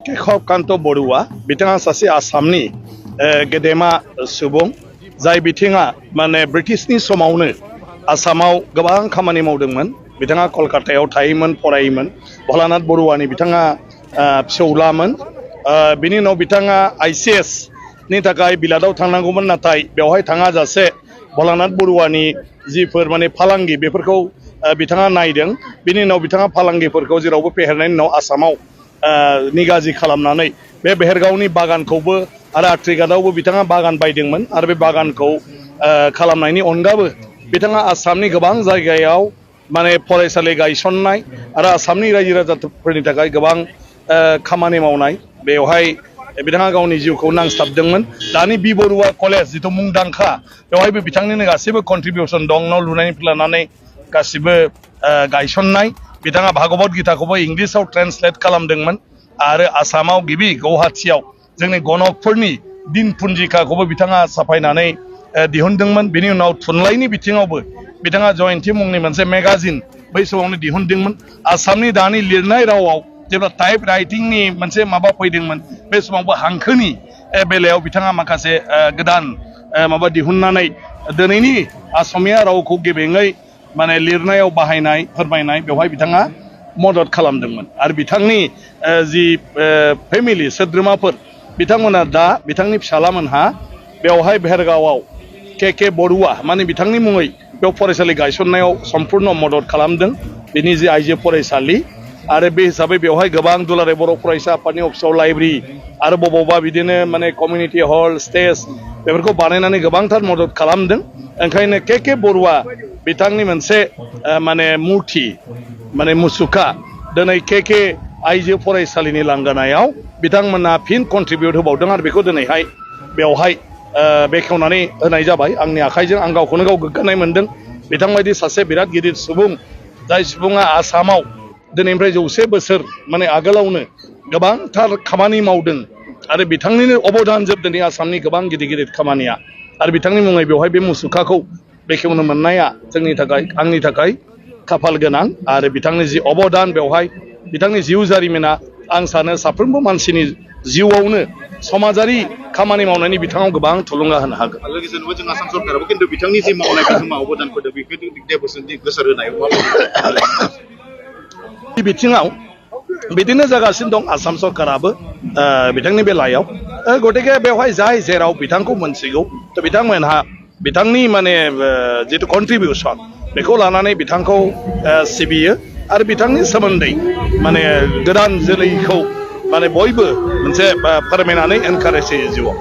केशव कान्त बरुवा बिथाङा सासे आसामनि गेदेमा सुबुं जाय बिथाङा माने ब्रिटिशनि समावनो आसामाव गोबां खामानि मावदोंमोन। बिथाङा कलकातायाव थायोमोन, फरायोमोन। भलानाथ बरुवानि बिथाङा फिसौलामोन। बिनि उनाव बिथाङा ICS नि थाखाय बिलादाव थांनांगौमोन, नाथाय बेवहाय थाङाजासे भलानाथ बरुवानि जिफोर माने फालांगि बेफोरखौ बिथाङा नायदों। बिनि उनाव बिथाङा फालांगिफोरखौ जेरावबो फेहेरनायनि उनाव आसामाव निगाजि खालामनानै बे बेहेरगावनि बागानखौबो आरो आट्रिघाटआवबो बिथाङा बागान बायदोंमोन आरो बे बागानखौ खालामनायनि अनगाबो बिथाङा आसामनि गोबां जायगायाव माने फरायसालि गायसननाय आरो आसामनि रायजो राजाफोरनि थाखाय गोबां खामानि मावनाय बेवहाय बिथाङा गावनि जिउखौ नांस्लाबदोंमोन। दानि बि बरुवा कलेज जिथु मुंदांखा बेवहायबो बिथांनिनो गासैबो कन्ट्रिबिउसन दं। न' लुनायनिफ्राय लानानै गासिबो गायसननाय। बिथाङा भागवत गीताखौबो इंलिसाव ट्रेन्सलेट खालामदोंमोन आरो आसामाव गिबि गुवाहाटीयाव जोंनि गणकफोरनि दिनपुन्जिकाखौबो बिथाङा साफायनानै दिहुनदोंमोन। बिनि उनाव थुनलाइनि बिथिङावबो बिथाङा जयन्ती मुंनि मोनसे मेगाजिन बै समावनो दिहुनदोंमोन। आसामनि दानि लिरनाय रावाव जेब्ला टाइप राइटिंनि मोनसे माबा फैदोंमोन बे समावबो हांखोनि बेलायाव बिथाङा माखासे गोदान माबा दिहुननानै दिनैनि असमिया रावखौ गेबेङै माने लिरनायाव बाहायनाय फोरमायनाय बेवहाय बिथाङा मदद खालामदोंमोन। आरो बिथांनि जि फेमिलि सोद्रोमाफोर बिथांमोना दा बिथांनि फिसालामोनहा बेवहाय भेरगावआव के बरुवा माने बिथांनि मुङै बेयाव फरायसालि गायसननायाव सम्पुर्ण मदद खालामदों। बिनि जि आइजो फरायसालि आरो बे हिसाबै बेवहाय गोबां दुलाराय बर' फरायसा आफादनि अफिसाव लाइब्रेरि आरो बबावबा बिदिनो माने कमिउनिटि हल स्टेज बेफोरखौ बानायनानै गोबांथार मदद खालामदों। ओंखायनो के बरुवा बिथांनि मोनसे माने मुर्ति माने मुसुखा दिनै के आइजो फरायसालिनि लांगोनायाव बिथांमोना फिन कन्ट्रिबिउट होबावदों आरो बेखौ दिनैहाय बेवहाय बेखेवनानै होनाय जाबाय। आंनि आखाइजों आं गावखौनो गाव गोग्गानाय मोनदों। बिथांबायदि सासे बिराद गिदिर सुबुं जाय सुबुङा आसामाव दिनैनिफ्राय 100 बोसोर माने आगोलावनो गोबांथार खामानि मावदों आरो बिथांनिनो अबदान जोबदों आसामनि गोबां गिदिर गिदिर खामानिया। आरो बिथांनि मुङै बेवहाय बे मुसुखाखौ बेखेवनो मोननाया जोंनि थाखाय आंनि थाखाय खाफाल गोनां। आरो बिथांनि जि अबदान बेवहाय बिथांनि जिउ जारिमिना आं सानो साफ्रोमबो मानसिनि जिउआवनो समाजारि खामानि मावनायनि बिथाङाव गोबां थुलुंगा होनो हागोन। लोगोसेनो जों आसाम सरकाराबो खिन्थु बिथांनि जि मावनाय बिहोमा अबदानफोर बेखौ गोसो होनायाव बिथिङाव बिदिनो जागासिनो दं आसाम सरकाराबो बिथांनि बेलायाव। गतिके बेवहाय जाय जेराव बिथांखौ मोनसिगौ थ' बिथांमोनहा बिथांनि माने जिथु कन्ट्रिबिउसन बेखौ लानानै बिथांखौ सिबियो आरो बिथांनि सोमोन्दै माने गोदान जोलैखौ माने बयबो मोनसे फोरमायनानै एनकारेज होयो जिउआव।